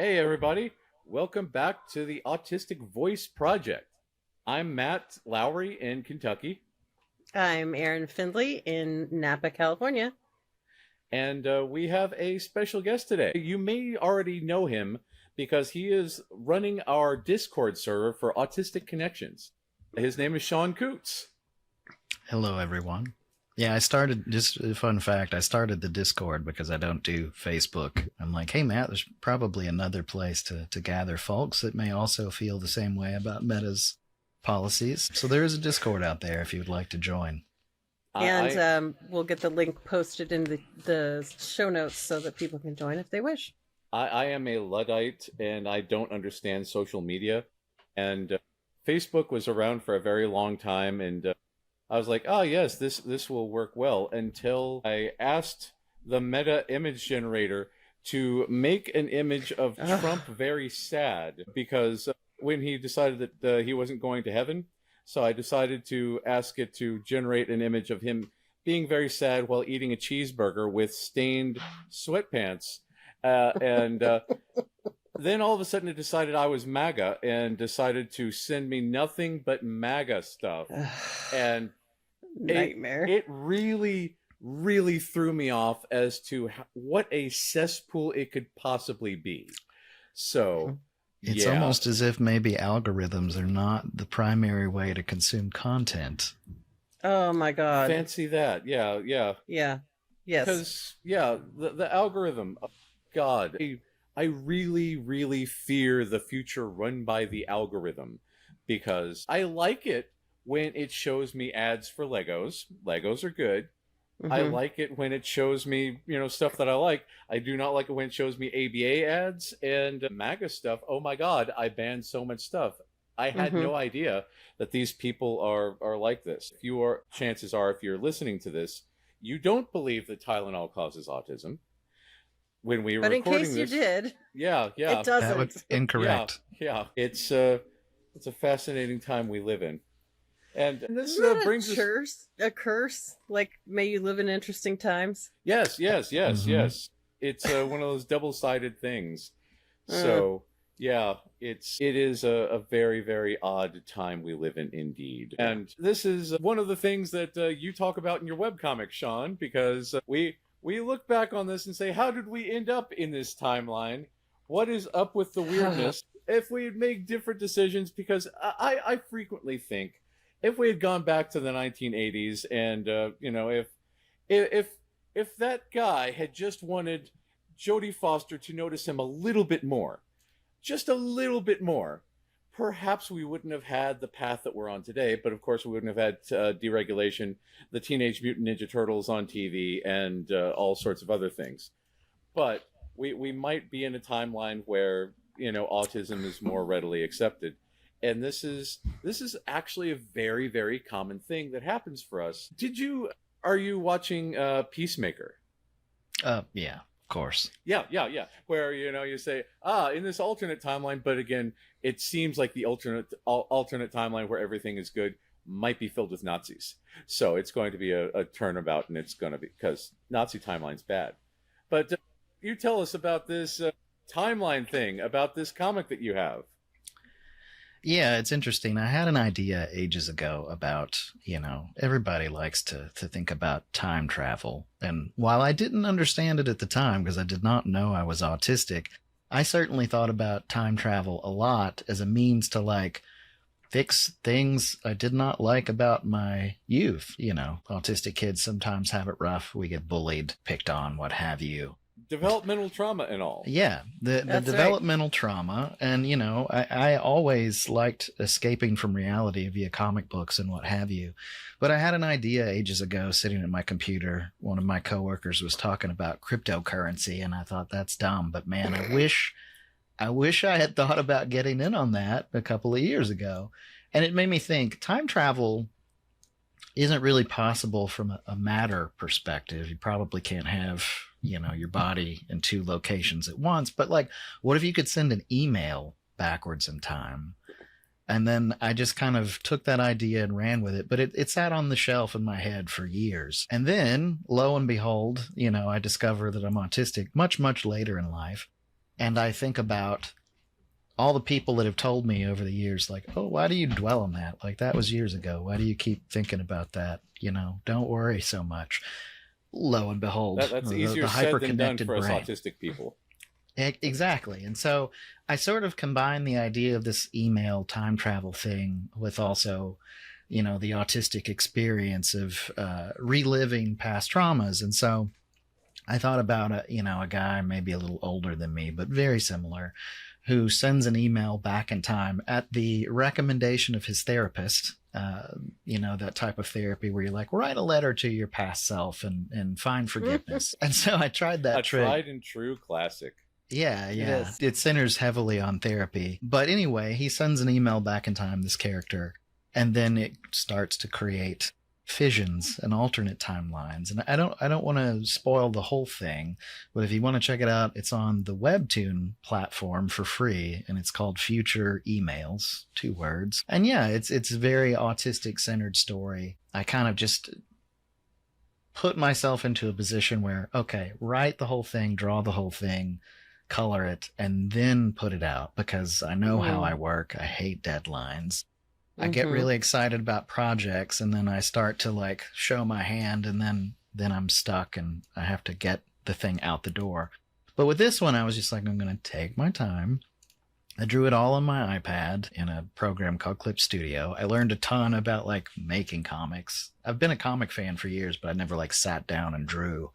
Hey, everybody. Welcome back to the Autistic Voice Project. I'm Matt Lowry in Kentucky, I'm Erin Findley in Napa, California. and we have a special guest today. You may already know him because he is running our Discord server for Autistic Connections. His name is Sean Coots. Hello, everyone. Yeah, I started, just a fun fact, I started the Discord because I don't do Facebook. I'm like, hey, Matt, there's probably another place to gather folks that may also feel the same way about Meta's policies. So there is a Discord out there if you'd like to join. And I, we'll get the link posted in the show notes so that people can join if they wish. I am a Luddite and I don't understand social media. And Facebook was around for a very long time, and I was like, oh yes, this will work well, until I asked the Meta image generator to make an image of Ugh. Trump very sad because when he decided that he wasn't going to heaven, so I decided to ask it to generate an image of him being very sad while eating a cheeseburger with stained sweatpants, and then all of a sudden it decided I was MAGA and decided to send me nothing but MAGA stuff. And Nightmare. it really, really threw me off as to what a cesspool it could possibly be. So, It's yeah. almost as if maybe algorithms are not the primary way to consume content. Oh my God. Fancy that. Yeah, yeah. Yeah. Yes. Because, yeah, the algorithm, God, I really, really fear the future run by the algorithm, because I like it when it shows me ads for Legos. Legos are good. I Mhm. like it when it shows me, stuff that I like. I do not like it when it shows me ABA ads and MAGA stuff. Oh my God, I banned so much stuff. I had Mhm. no idea that these people are like this. Chances are, if you're listening to this, you don't believe that Tylenol causes autism. When we were But in recording case you this, did, yeah, yeah, it That would doesn't. incorrect. yeah. It's a fascinating time we live in, and this Isn't that brings us. a curse? Like, may you live in interesting times? Yes, yes, yes, Mhm. yes. It's one of those double-sided things. So, yeah, it is a very, very odd time we live in indeed. And this is one of the things that you talk about in your webcomic, Sean, because we look back on this and say, how did we end up in this timeline? What is up with the weirdness? If we had made different decisions, because I frequently think if we had gone back to the 1980s, and if if that guy had just wanted Jodie Foster to notice him a little bit more, just a little bit more, perhaps we wouldn't have had the path that we're on today. But of course, we wouldn't have had deregulation, the Teenage Mutant Ninja Turtles on TV, and all sorts of other things. But we might be in a timeline where autism is more readily accepted, and this is actually a very, very common thing that happens for us. Are you watching Peacemaker? Yeah, of course. Yeah, yeah, yeah. Where you say, in this alternate timeline, but again, it seems like the alternate timeline where everything is good might be filled with Nazis. So it's going to be a turnabout, and it's going to be, because Nazi timeline's bad. But you tell us about this timeline thing, about this comic that you have. Yeah, it's interesting. I had an idea ages ago about, everybody likes to think about time travel. And while I didn't understand it at the time because I did not know I was autistic, I certainly thought about time travel a lot as a means to fix things I did not like about my youth. Autistic kids sometimes have it rough. We get bullied, picked on, what have you. Developmental trauma and all. Yeah, the That's right. developmental trauma. And, I always liked escaping from reality via comic books and what have you. But I had an idea ages ago sitting at my computer. One of my coworkers was talking about cryptocurrency, and I thought, that's dumb. But man, I wish I had thought about getting in on that a couple of years ago. And it made me think time travel isn't really possible from a matter perspective. You probably can't have, your body in two locations at once. But what if you could send an email backwards in time? And then I just kind of took that idea and ran with it. But it sat on the shelf in my head for years. And then, lo and behold, I discover that I'm autistic much, much later in life. And I think about all the people that have told me over the years, like, oh, why do you dwell on that? Like, that was years ago. Why do you keep thinking about that? You know, don't worry so much. Lo and behold, That's easier the said than done hyper-connected for us brain. autistic people. Exactly. And so I sort of combine the idea of this email time travel thing with also, you know, the autistic experience of reliving past traumas. And so I thought about a guy maybe a little older than me, but very similar, who sends an email back in time at the recommendation of his therapist. That type of therapy where you're like, write a letter to your past self and find forgiveness. And so I tried that trick. Tried and true classic. Yeah. It centers heavily on therapy. But anyway, he sends an email back in time, this character, and then it starts to create fissions and alternate timelines. And I don't want to spoil the whole thing, but if you want to check it out, it's on the Webtoon platform for free, and it's called Future Emails, 2 words. And yeah, it's a very autistic centered story. I kind of just put myself into a position where, okay, write the whole thing, draw the whole thing, color it, and then put it out, because I know how I work. I hate deadlines. I get really excited about projects, and then I start to like show my hand, and then I'm stuck and I have to get the thing out the door. But with this one, I was just like, I'm going to take my time. I drew it all on my iPad in a program called Clip Studio. I learned a ton about like making comics. I've been a comic fan for years, but I never like sat down and drew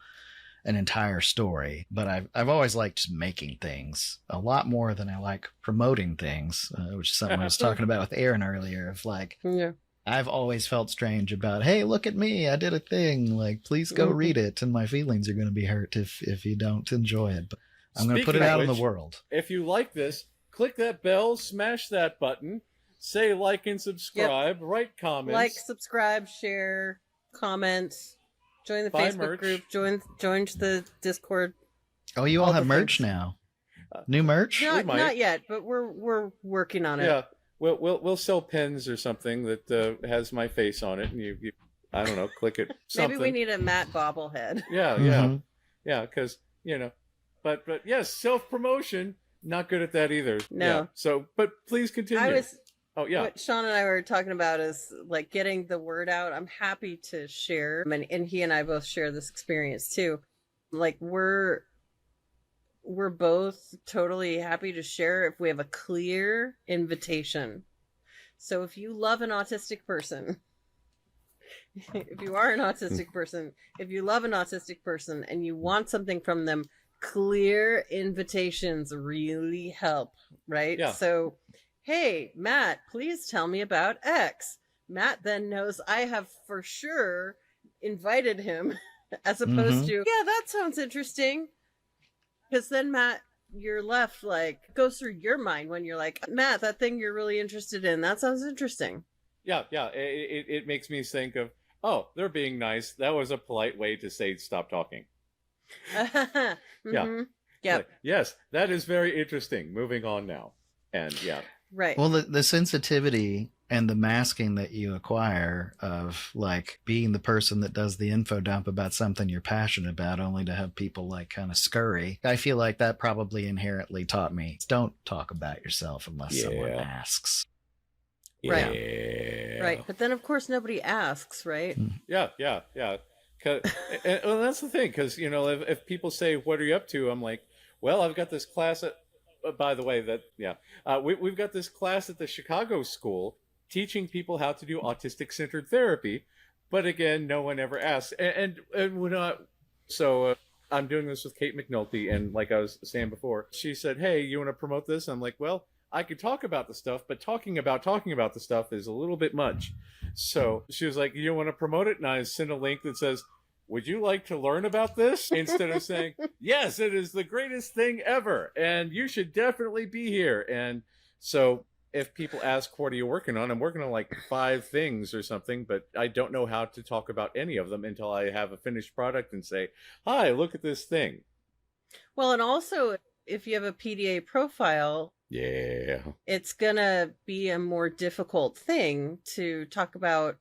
an entire story. But I've always liked just making things a lot more than I like promoting things, which is something I was talking about with Aaron earlier. Of like, I've always felt strange about, hey, look at me, I did a thing. Like, please go read it, and my feelings are going to be hurt if you don't enjoy it. But I'm going to put it out in the world. If you like this, click that bell, smash that button, say like and subscribe, write comments. Like, subscribe, share, comment. Join the Facebook group. Join the Discord. Oh, you all have merch now. New merch? Not yet, but we're working on it. Yeah, we'll sell pens or something that has my face on it, and you I don't know, click it. Something. Maybe we need a Matt bobblehead. Yeah, because but yes, self promotion. Not good at that either. No. Yeah. So, but please continue. What Sean and I were talking about is like getting the word out. I'm happy to share, and he and I both share this experience too. Like we're both totally happy to share if we have a clear invitation. So if you love an autistic person, if you are an autistic person, if you love an autistic person and you want something from them, clear invitations really help, right? Yeah. So, hey, Matt, please tell me about X. Matt then knows I have for sure invited him, as opposed to, yeah, that sounds interesting. Because then, Matt, you're left like, goes through your mind when you're like, Matt, that thing you're really interested in, that sounds interesting. Yeah. It makes me think of, oh, they're being nice. That was a polite way to say stop talking. Yeah. Like, yes, that is very interesting. Moving on now. And yeah. Right. Well, the sensitivity and the masking that you acquire of like being the person that does the info dump about something you're passionate about, only to have people like kind of scurry. I feel like that probably inherently taught me, don't talk about yourself unless someone asks. Right. Yeah. Right. But then of course nobody asks, right? Yeah. Well, that's the thing, because if people say, what are you up to, I'm like, well, I've got this class at by the way, we've got this class at the Chicago school teaching people how to do autistic-centered therapy. But again, no one ever asks. And we're not. So I'm doing this with Kate McNulty. And like I was saying before, she said, hey, you want to promote this? I'm like, well, I could talk about the stuff, but talking about the stuff is a little bit much. So she was like, you want to promote it? And I sent a link that says, would you like to learn about this? Instead of saying, yes, it is the greatest thing ever, and you should definitely be here. And so if people ask, what are you working on? I'm working on like 5 things or something, but I don't know how to talk about any of them until I have a finished product and say, hi, look at this thing. Well, and also if you have a PDA profile, it's going to be a more difficult thing to talk about.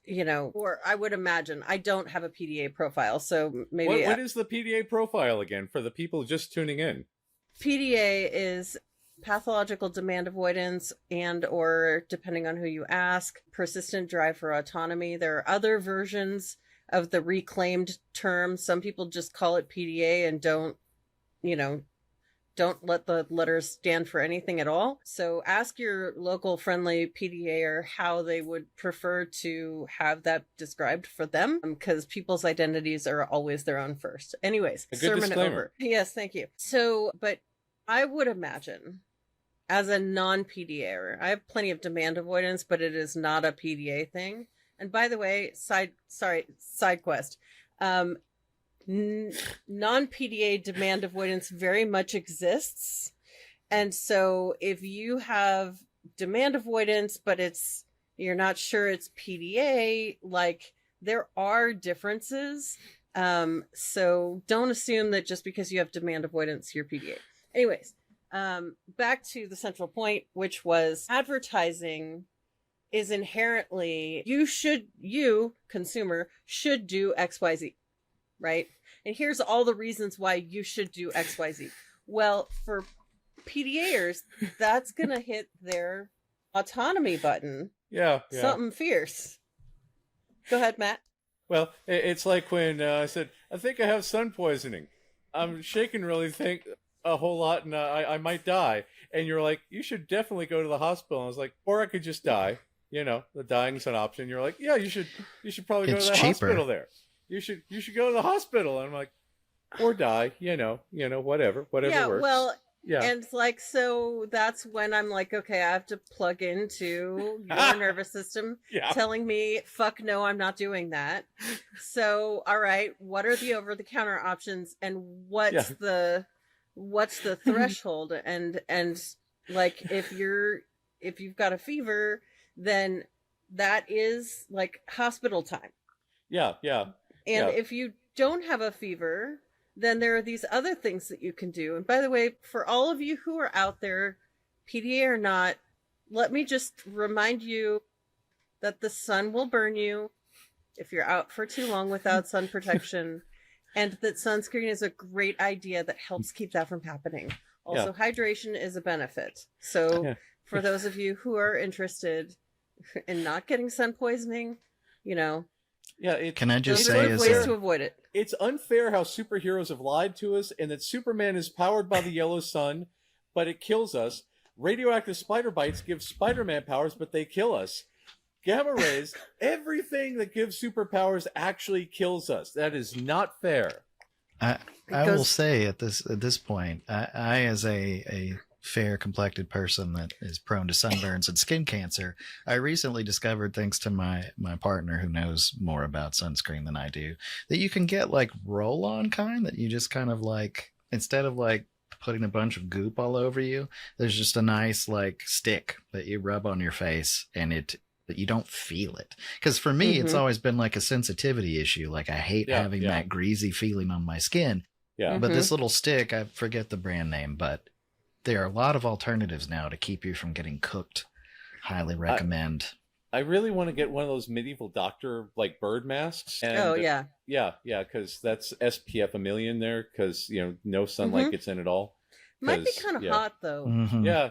Or I would imagine, I don't have a PDA profile, so maybe... What is the PDA profile again, for the people just tuning in? PDA is pathological demand avoidance and or, depending on who you ask, persistent drive for autonomy. There are other versions of the reclaimed term. Some people just call it PDA and don't let the letters stand for anything at all. So ask your local friendly PDAer how they would prefer to have that described for them, because people's identities are always their own first. Anyways, A good sermon disclaimer. over. Yes, thank you. So, but I would imagine, as a non-PDAer, I have plenty of demand avoidance, but it is not a PDA thing. And by the way, side quest. Non-PDA demand avoidance very much exists. And so if you have demand avoidance, but you're not sure it's PDA, like, there are differences. So don't assume that just because you have demand avoidance, you're PDA. Anyways, back to the central point, which was advertising is inherently, you, consumer, should do XYZ. Right? And here's all the reasons why you should do XYZ. Well, for PDAers, that's going to hit their autonomy button. Yeah. Something fierce. Go ahead, Matt. Well, it's like when I said, I think I have sun poisoning. I'm shaking really think a whole lot and I might die. And you're like, you should definitely go to the hospital. And I was like, or I could just die. The dying's an option. You're like, yeah, you should probably go to the hospital there. You should go to the hospital. And I'm like, or die, whatever yeah, works. Well, yeah. And like, so that's when I'm like, okay, I have to plug into your nervous system telling me, fuck no, I'm not doing that. So, all right, what are the over-the-counter options, and what's the threshold? And like, if you've got a fever, then that is like hospital time. Yeah. And if you don't have a fever, then there are these other things that you can do. And by the way, for all of you who are out there, PDA or not, let me just remind you that the sun will burn you if you're out for too long without sun protection, and that sunscreen is a great idea that helps keep that from happening. Also, hydration is a benefit. So for those of you who are interested in not getting sun poisoning, can I just say as ways to avoid it. It's unfair how superheroes have lied to us, and that Superman is powered by the yellow sun, but it kills us. Radioactive spider bites give Spider-Man powers, but they kill us. Gamma rays, everything that gives superpowers actually kills us. That is not fair. I will say at this point, I as a fair complected person that is prone to sunburns and skin cancer, I recently discovered, thanks to my partner who knows more about sunscreen than I do, that you can get like roll-on kind that you just kind of like, instead of like putting a bunch of goop all over you, there's just a nice like stick that you rub on your face, and that you don't feel it. Because for me, it's always been like a sensitivity issue. Like, I hate having that greasy feeling on my skin. Yeah. But this little stick, I forget the brand name, but there are a lot of alternatives now to keep you from getting cooked. Highly recommend. I really want to get one of those medieval doctor like bird masks. And, yeah, because that's SPF a million there, because no sunlight gets in at all. Might be kind of hot though. Yeah.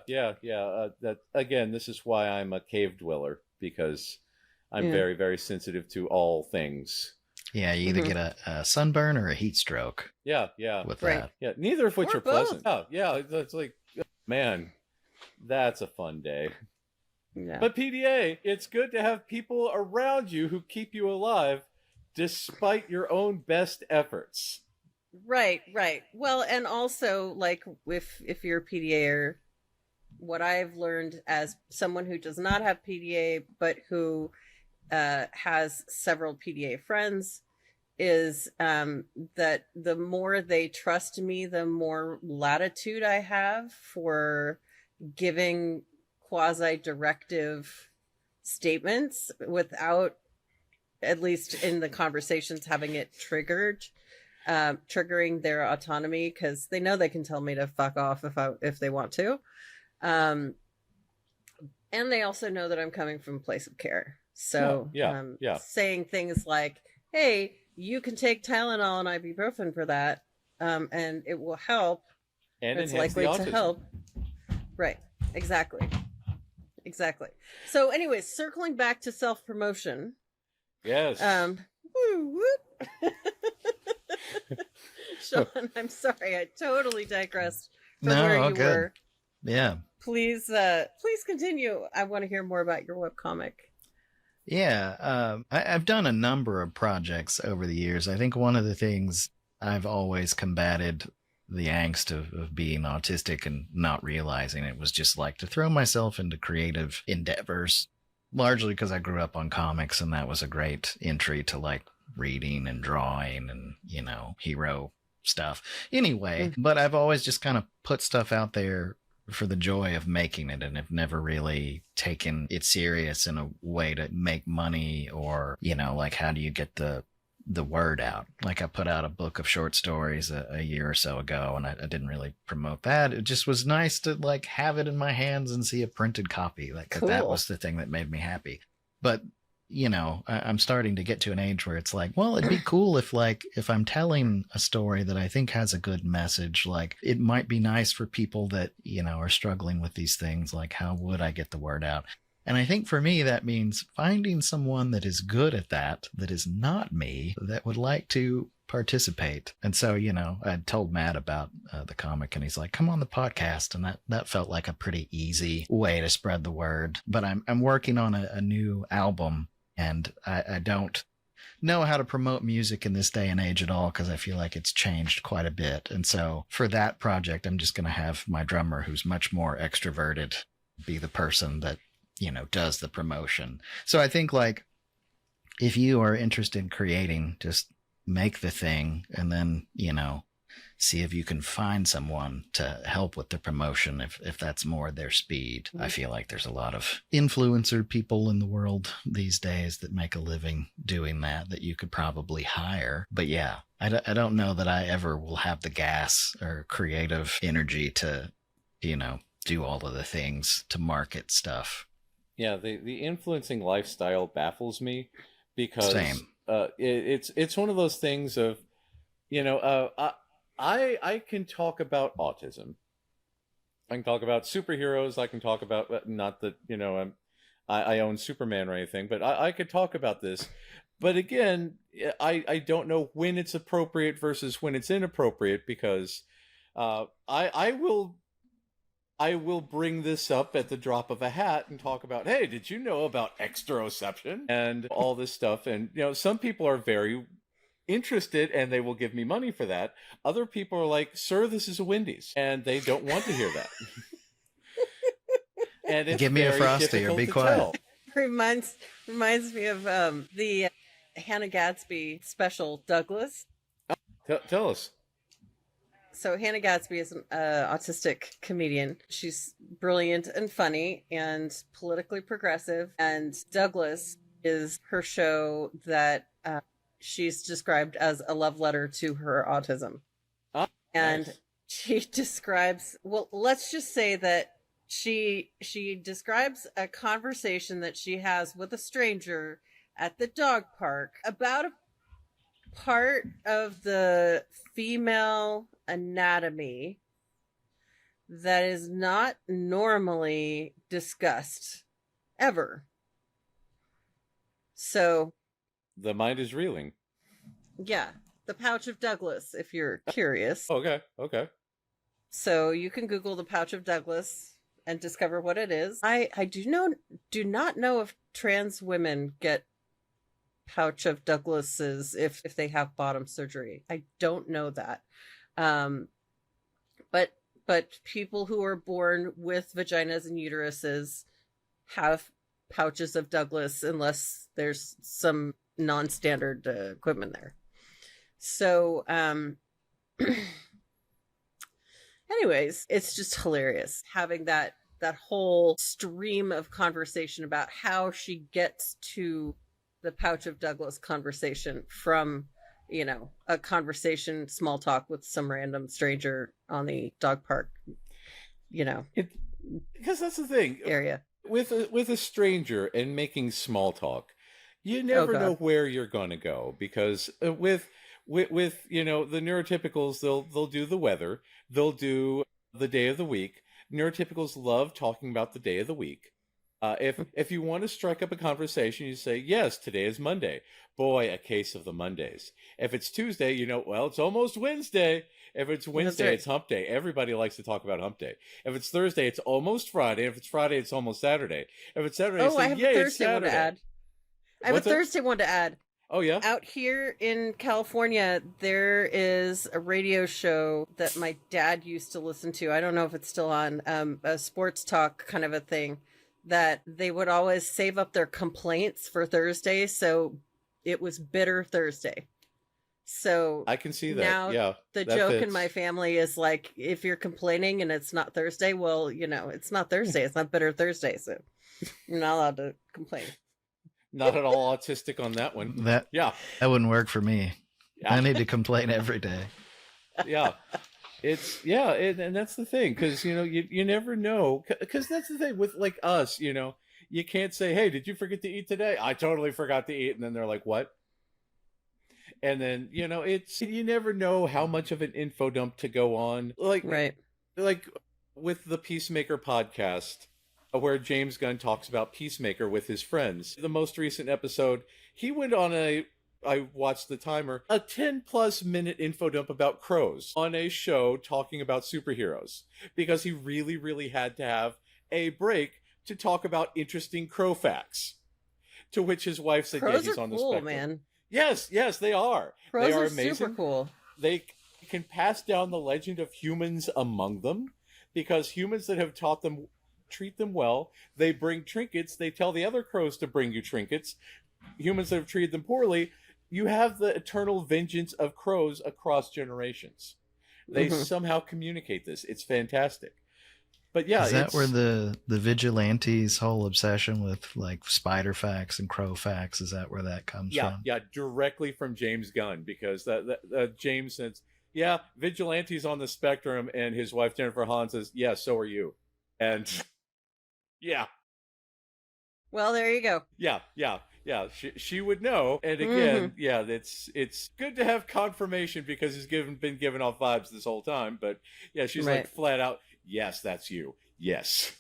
That again, this is why I'm a cave dweller, because I'm very, very sensitive to all things. Yeah, you either get a sunburn or a heat stroke. Yeah. With that. Yeah, neither of which or are both. pleasant. Oh, yeah, it's like, man, that's a fun day. Yeah. But PDA, it's good to have people around you who keep you alive despite your own best efforts. Right. Well, and also, like, if you're a PDAer, what I've learned as someone who does not have PDA, but who has several PDA friends, is that the more they trust me, the more latitude I have for giving quasi-directive statements without, at least in the conversations, having it triggering their autonomy, because they know they can tell me to fuck off if they want to. And they also know that I'm coming from a place of care. So saying things like, hey, you can take Tylenol and ibuprofen for that, and it will help. and It's enhance the likely to autism. help. Right. Exactly. Exactly. So, anyways, circling back to self-promotion. Yes. Woo, whoop. Sean, I'm sorry, I totally digressed from where all you good. were. Yeah. Please continue. I want to hear more about your webcomic. Yeah, I've done a number of projects over the years. I think one of the things I've always combated the angst of being autistic and not realizing it was just like to throw myself into creative endeavors, largely because I grew up on comics and that was a great entry to like reading and drawing and, hero stuff. Anyway, but I've always just kind of put stuff out there for the joy of making it and have never really taken it serious in a way to make money or, like how do you get the word out? Like I put out a book of short stories a year or so ago and I didn't really promote that. It just was nice to like have it in my hands and see a printed copy. Like Cool. that was the thing that made me happy. But I'm starting to get to an age where it's like, well, it'd be cool if I'm telling a story that I think has a good message, like it might be nice for people that, are struggling with these things. Like, how would I get the word out? And I think for me, that means finding someone that is good at that is not me, that would like to participate. And so, I told Matt about the comic and he's like, come on the podcast. And that felt like a pretty easy way to spread the word. But I'm working on a new album and I don't know how to promote music in this day and age at all because I feel like it's changed quite a bit. And so for that project, I'm just going to have my drummer, who's much more extroverted, be the person that, does the promotion. So I think like if you are interested in creating, just make the thing and then, see if you can find someone to help with the promotion if that's more their speed. I feel like there's a lot of influencer people in the world these days that make a living doing that you could probably hire. But yeah, I don't know that I ever will have the gas or creative energy to, do all of the things to market stuff. Yeah, the influencing lifestyle baffles me because Same. It's one of those things of, I can talk about autism. I can talk about superheroes. I can talk about, not that, I own Superman or anything, but I could talk about this. But again, I don't know when it's appropriate versus when it's inappropriate because I will bring this up at the drop of a hat and talk about, hey, did you know about exteroception and all this stuff? And, some people are very interested and they will give me money for that. Other people are like, sir, this is a Wendy's, and they don't want to hear that. And it's give me a very Frosty or difficult be to quiet. tell. Reminds me of the Hannah Gadsby special Douglas. Tell us. So Hannah Gadsby is an autistic comedian. She's brilliant and funny and politically progressive. And Douglas is her show that she's described as a love letter to her autism. Oh, and nice. She describes, well, let's just say that she describes a conversation that she has with a stranger at the dog park about a part of the female anatomy that is not normally discussed ever. So The mind is reeling. yeah, the pouch of Douglas, if you're curious. Okay. So you can Google the pouch of Douglas and discover what it is. I do not know if trans women get pouch of Douglas's if they have bottom surgery. I don't know that. But people who are born with vaginas and uteruses have pouches of Douglas unless there's some non-standard equipment there. So anyways, it's just hilarious having that whole stream of conversation about how she gets to the pouch of Douglas conversation from, a conversation, small talk with some random stranger on the dog park, Because that's the thing. area. With a stranger and making small talk, you never God. know where you're going to go because with with the neurotypicals, they'll do the weather, they'll do the day of the week. Neurotypicals love talking about the day of the week. If you want to strike up a conversation, you say, yes, today is Monday. Boy, a case of the Mondays. If it's Tuesday, well, it's almost Wednesday. If it's Wednesday, right. It's hump day. Everybody likes to talk about hump day. If it's Thursday, it's almost Friday. If it's Friday, it's almost Saturday. If it's Saturday, Oh, I say, have yay, a it's Thursday one to Saturday. add. I have What's a that? Thursday one to add. Oh, yeah? Out here in California, there is a radio show that my dad used to listen to. I don't know if it's still on, a sports talk kind of a thing, that they would always save up their complaints for Thursday. So it was Bitter Thursday. So I can see that. now Yeah. the that joke in fits. my family is like, if you're complaining and it's not Thursday, well, it's not Thursday. It's not Bitter Thursday. So you're not allowed to complain. Not at all autistic on that one. That wouldn't work for me. Yeah. I need to complain every day. Yeah. And that's the thing, because you never know, because that's the thing with like us, you can't say, hey, did you forget to eat today? I totally forgot to eat. And then they're like, what? And then it's, you never know how much of an info dump to go on, like with the Peacemaker podcast, where James Gunn talks about Peacemaker with his friends. The most recent episode, he went on I watched the timer, a 10+ minute info dump about crows on a show talking about superheroes, because he really, really had to have a break to talk about interesting crow facts. To which his wife said, Crows yeah, he's are on the cool, spectrum. man. Yes, they are. Crows They are are amazing. super cool. They can pass down the legend of humans among them, because humans that have taught them treat them well, they bring trinkets, they tell the other crows to bring you trinkets. Humans that have treated them poorly, you have the eternal vengeance of crows across generations. They somehow communicate this. It's fantastic. But yeah, is that where the vigilantes' whole obsession with like spider facts and crow facts, is that where that comes from? Yeah, directly from James Gunn, because that James says, yeah, vigilantes on the spectrum, and his wife Jennifer Hahn says, yeah, so are you. And yeah. Well, there you go. Yeah. She would know. And again, it's good to have confirmation, because he's been given off vibes this whole time. But yeah, she's like flat out, yes, that's you. Yes.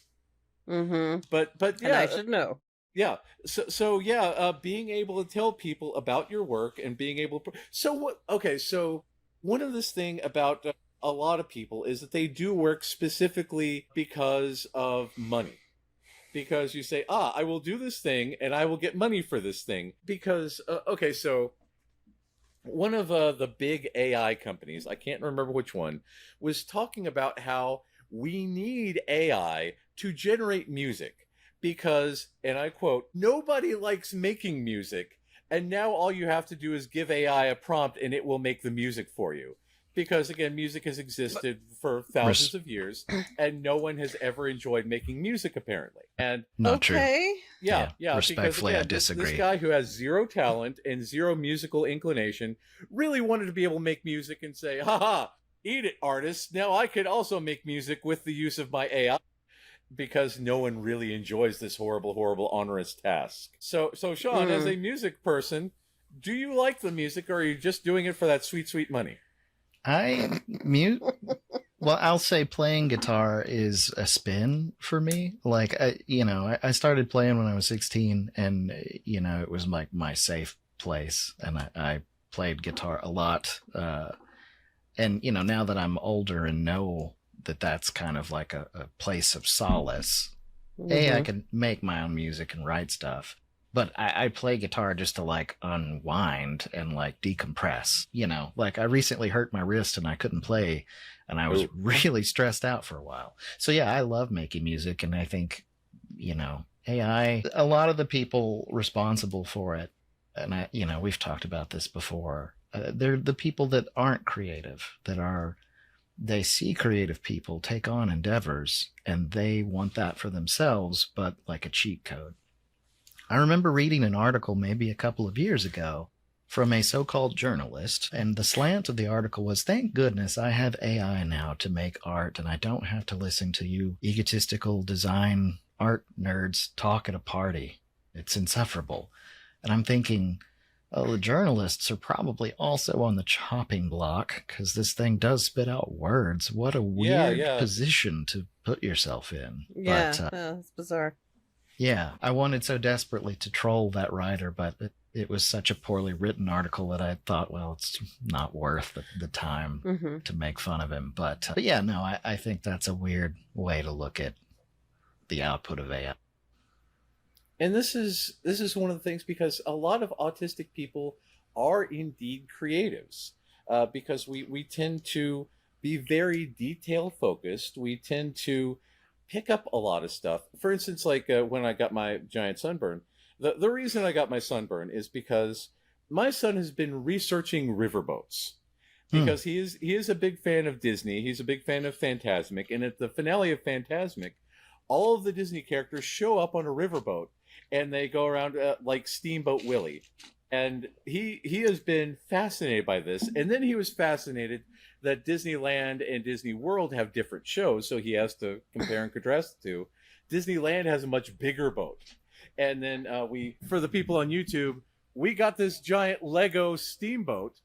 But yeah, and I should know. Yeah. So being able to tell people about your work and being able to. So one of this thing about a lot of people is that they do work specifically because of money. Because you say, I will do this thing and I will get money for this thing. Because, so one of the big AI companies, I can't remember which one, was talking about how we need AI to generate music. Because, and I quote, nobody likes making music. And now all you have to do is give AI a prompt and it will make the music for you. Because, again, music has existed for thousands of years, and no one has ever enjoyed making music, apparently. And not true. Yeah. Respectfully, because, again, I disagree. This guy who has zero talent and zero musical inclination really wanted to be able to make music and say, haha, eat it, artists. Now I could also make music with the use of my AI. Because no one really enjoys this horrible, horrible, onerous task. So Sean, as a music person, do you like the music, or are you just doing it for that sweet, sweet money? Well, I'll say playing guitar is a spin for me. Like, I started playing when I was 16, and, it was like my safe place, and I played guitar a lot. And, now that I'm older and know that that's kind of like a place of solace, I can make my own music and write stuff. But I play guitar just to like unwind and like decompress, like I recently hurt my wrist and I couldn't play and I was really stressed out for a while. So yeah, I love making music. And I think, AI, a lot of the people responsible for it, and we've talked about this before, they're the people that aren't creative, they see creative people take on endeavors and they want that for themselves, but like a cheat code. I remember reading an article maybe a couple of years ago from a so-called journalist, and the slant of the article was, thank goodness I have AI now to make art and I don't have to listen to you egotistical design art nerds talk at a party. It's insufferable. And I'm thinking, Well, the journalists are probably also on the chopping block because this thing does spit out words. What a Yeah, weird yeah. position to put yourself in. Yeah, But it's bizarre. yeah, I wanted so desperately to troll that writer, but it was such a poorly written article that I thought, well, it's not worth the time to make fun of him. But yeah, no, I think that's a weird way to look at the output of AI. And this is one of the things, because a lot of autistic people are indeed creatives, because we tend to be very detail focused. We tend to pick up a lot of stuff. For instance, like when I got my giant sunburn, the reason I got my sunburn is because my son has been researching riverboats, because he is a big fan of Disney. He's a big fan of Fantasmic, and at the finale of Fantasmic, all of the Disney characters show up on a riverboat, and they go around like Steamboat Willie. And he has been fascinated by this. And then he was fascinated that Disneyland and Disney World have different shows, so he has to compare and contrast the two. Disneyland has a much bigger boat. And then for the people on YouTube, we got this giant Lego steamboat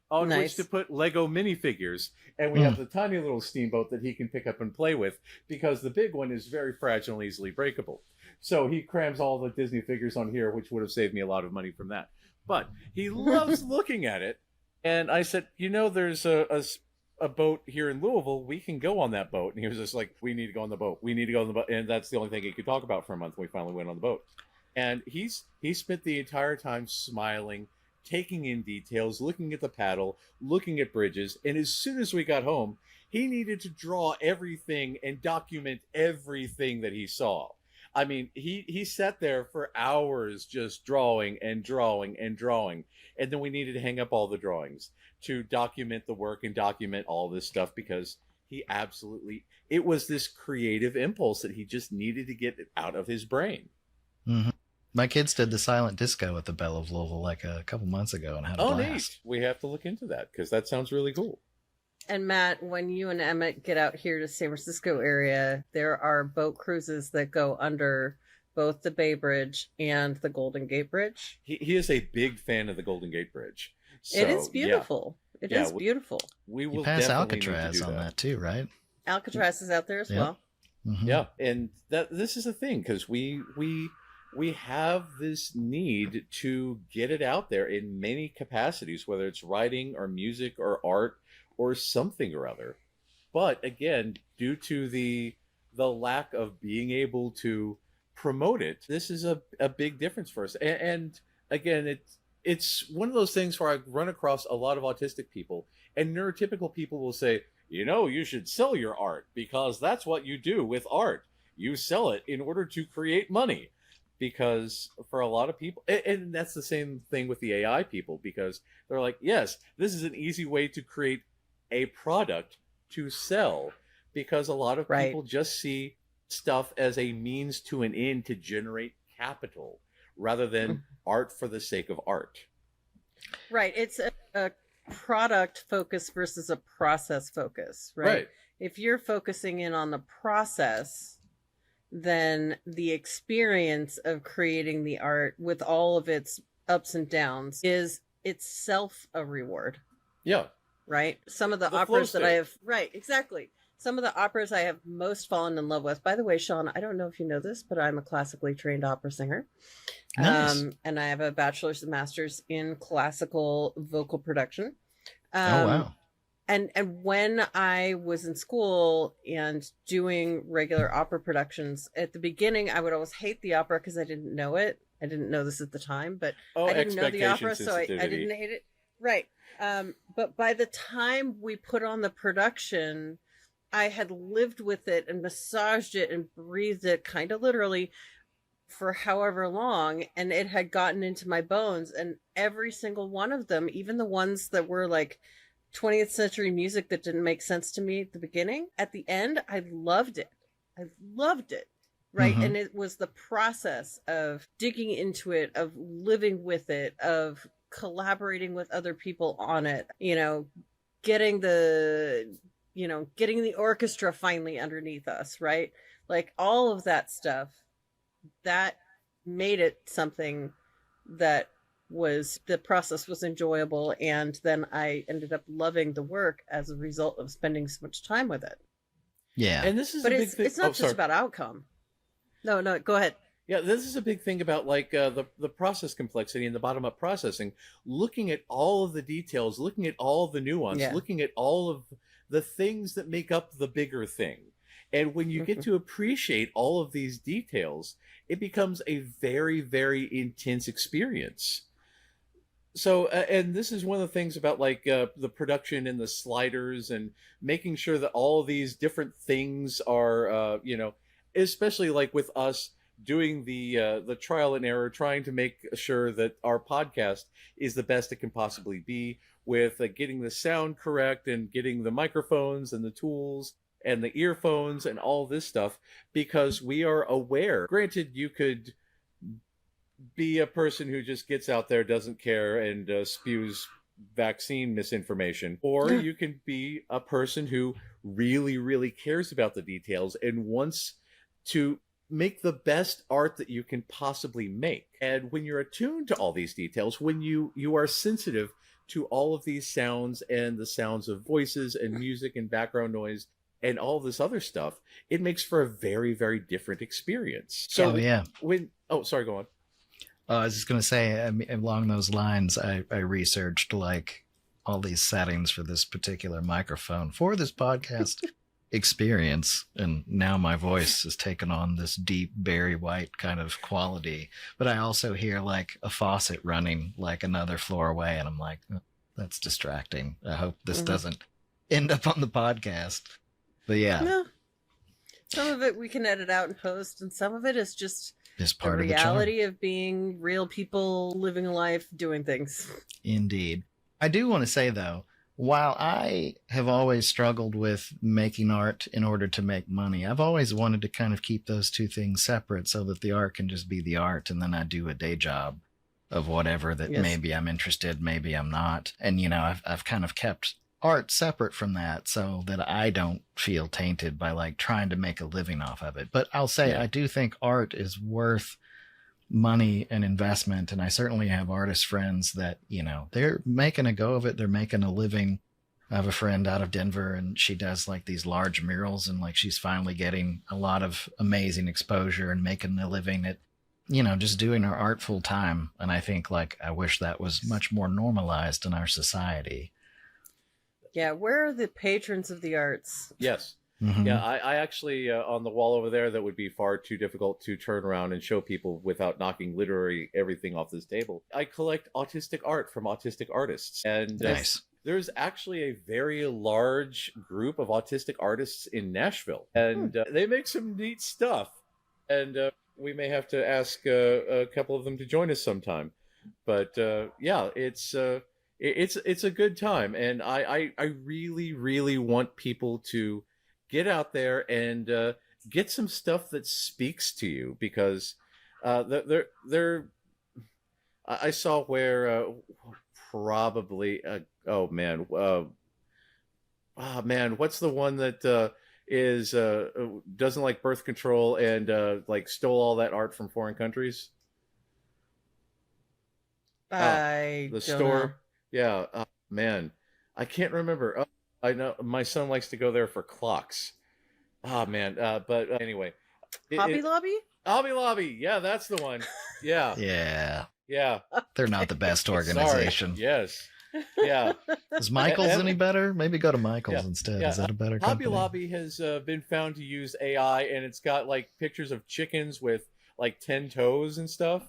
on which to put Lego minifigures. And we have the tiny little steamboat that he can pick up and play with, because the big one is very fragile and easily breakable. So he crams all the Disney figures on here, which would have saved me a lot of money from that. But he loves looking at it. And I said, there's a boat here in Louisville. We can go on that boat. And he was just like, we need to go on the boat. We need to go on the boat. And that's the only thing he could talk about for a month. We finally went on the boat. And he spent the entire time smiling, taking in details, looking at the paddle, looking at bridges. And as soon as we got home, he needed to draw everything and document everything that he saw. I mean, he sat there for hours just drawing and drawing and drawing. And then we needed to hang up all the drawings to document the work and document all this stuff, because it was this creative impulse that he just needed to get out of his brain. Mm-hmm. My kids did the silent disco at the Belle of Louisville like a couple months ago and had a blast. Neat. We have to look into that, because that sounds really cool. And Matt, when you and Emmett get out here to San Francisco area, there are boat cruises that go under both the Bay Bridge and the Golden Gate Bridge. He is a big fan of the Golden Gate Bridge. So, it is beautiful. Yeah. It is beautiful. We will pass definitely Alcatraz on that too, right? Alcatraz is out there as well. Mm-hmm. Yeah, and this is the thing, because we have this need to get it out there in many capacities, whether it's writing or music or art or something or other. But again, due to the lack of being able to promote it, this is a big difference for us. And again, it's one of those things where I run across a lot of autistic people, and neurotypical people will say, you should sell your art, because that's what you do with art. You sell it in order to create money. Because for a lot of people, and that's the same thing with the AI people, because they're like, yes, this is an easy way to create a product to sell, because a lot of people just see stuff as a means to an end to generate capital, rather than art for the sake of art. Right. It's a product focus versus a process focus, right? If you're focusing in on the process, then the experience of creating the art with all of its ups and downs is itself a reward. Yeah. Right? Some of the operas that I have... Right, exactly. Some of the operas I have most fallen in love with... By the way, Sean, I don't know if you know this, but I'm a classically trained opera singer. Nice. And I have a bachelor's and master's in classical vocal production. Oh, wow. And when I was in school and doing regular opera productions, at the beginning, I would always hate the opera because I didn't know it. I didn't know this at the time, but I didn't know the opera, so I didn't hate it. Right. But by the time we put on the production, I had lived with it and massaged it and breathed it kind of literally for however long, and it had gotten into my bones. And every single one of them, even the ones that were like 20th century music that didn't make sense to me at the beginning, at the end, I loved it. Right. And it was the process of digging into it, of living with it, of collaborating with other people on it, getting the orchestra finally underneath us, right? Like all of that stuff that made it something that the process was enjoyable, and then I ended up loving the work as a result of spending so much time with it. Yeah. And this is But a big thing. it's not just about outcome. No, go ahead. Yeah, this is a big thing about like the process complexity and the bottom up processing. Looking at all of the details, looking at all of the nuance, Yeah. looking at all of the things that make up the bigger thing. And when you get to appreciate all of these details, it becomes a very, very intense experience. So, and this is one of the things about like the production and the sliders and making sure that all these different things are, especially like with us doing the trial and error, trying to make sure that our podcast is the best it can possibly be, with getting the sound correct and getting the microphones and the tools and the earphones and all this stuff, because we are aware. Granted, you could be a person who just gets out there, doesn't care, and spews vaccine misinformation, or you can be a person who really, really cares about the details and wants to make the best art that you can possibly make. And when you're attuned to all these details, when you are sensitive to all of these sounds and the sounds of voices and music and background noise and all this other stuff, it makes for a very, very different experience. So sorry, go on. I was just going to say, along those lines, I researched like all these settings for this particular microphone for this podcast experience. And now my voice has taken on this deep, Barry White kind of quality. But I also hear like a faucet running like another floor away. And I'm like, oh, that's distracting. I hope this doesn't end up on the podcast. But yeah. No. Some of it we can edit out and post, and some of it is just part the of the reality of being real people living a life, doing things. Indeed. I do want to say, though, while I have always struggled with making art in order to make money, I've always wanted to kind of keep those two things separate so that the art can just be the art, and then I do a day job of whatever that maybe I'm interested, maybe I'm not. And, I've kind of kept art separate from that so that I don't feel tainted by like trying to make a living off of it. But I'll say I do think art is worth money and investment, and I certainly have artist friends that they're making a go of it, they're making a living. I have a friend out of Denver, and she does like these large murals, and like she's finally getting a lot of amazing exposure and making a living at just doing her art full time. And I think like I wish that was much more normalized in our society. Yeah, where are the patrons of the arts? Yes. Yeah, I actually, on the wall over there, that would be far too difficult to turn around and show people without knocking literally everything off this table. I collect autistic art from autistic artists. And nice. There's actually a very large group of autistic artists in Nashville. And they make some neat stuff. And we may have to ask a couple of them to join us sometime. But yeah, it's a good time. And I really, really want people to get out there and get some stuff that speaks to you, because I saw where probably what's the one that is doesn't like birth control and like stole all that art from foreign countries? I the don't store. know. Yeah, man, I can't remember. I know my son likes to go there for clocks. Man, but anyway. Hobby Lobby? Hobby Lobby, yeah, that's the one. Yeah. Yeah. They're not the best organization. Sorry. Yes. Yeah. Is Michael's any better? Maybe go to Michael's instead. Is that a better company? Hobby Lobby has been found to use AI, and it's got like pictures of chickens with like 10 toes and stuff.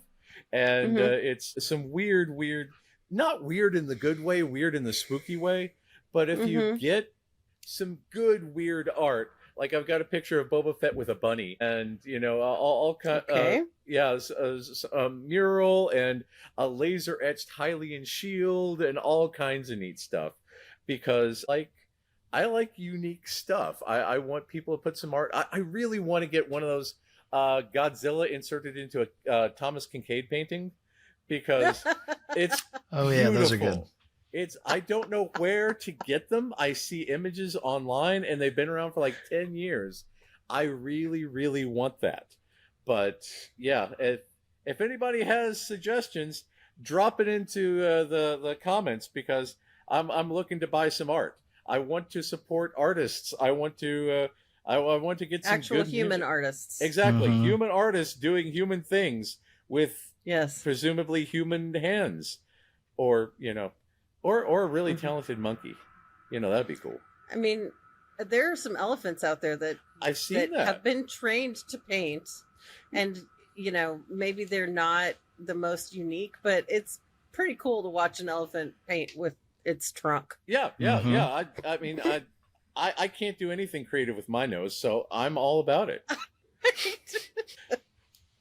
And it's some weird, not weird in the good way, weird in the spooky way. But if you get some good weird art, like I've got a picture of Boba Fett with a bunny, and all kind, a mural and a laser etched Hylian shield and all kinds of neat stuff, because like I like unique stuff. I want people to put some art. I really want to get one of those Godzilla inserted into a Thomas Kincaid painting, because it's beautiful. Those are good. I don't know where to get them. I see images online and they've been around for like 10 years. I really, really want that. But yeah, if anybody has suggestions, drop it into the comments, because I'm looking to buy some art. I want to support artists. I want to I want to get some Actual good human music. artists. Exactly, Mhm. human artists doing human things with Yes. presumably human hands, or or a really Mhm. talented monkey. That'd be cool. I mean, there are some elephants out there that I've seen that that. have been trained to paint, and maybe they're not the most unique, but it's pretty cool to watch an elephant paint with its trunk. Yeah. I mean, I can't do anything creative with my nose, so I'm all about it.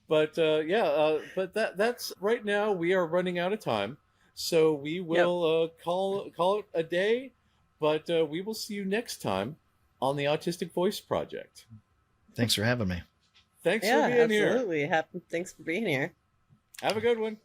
But but that's right now. We are running out of time, so we will call it a day. But we will see you next time on the Autistic Voice Project. Thanks for having me. Thanks for being here. Absolutely. Thanks for being here. Have a good one.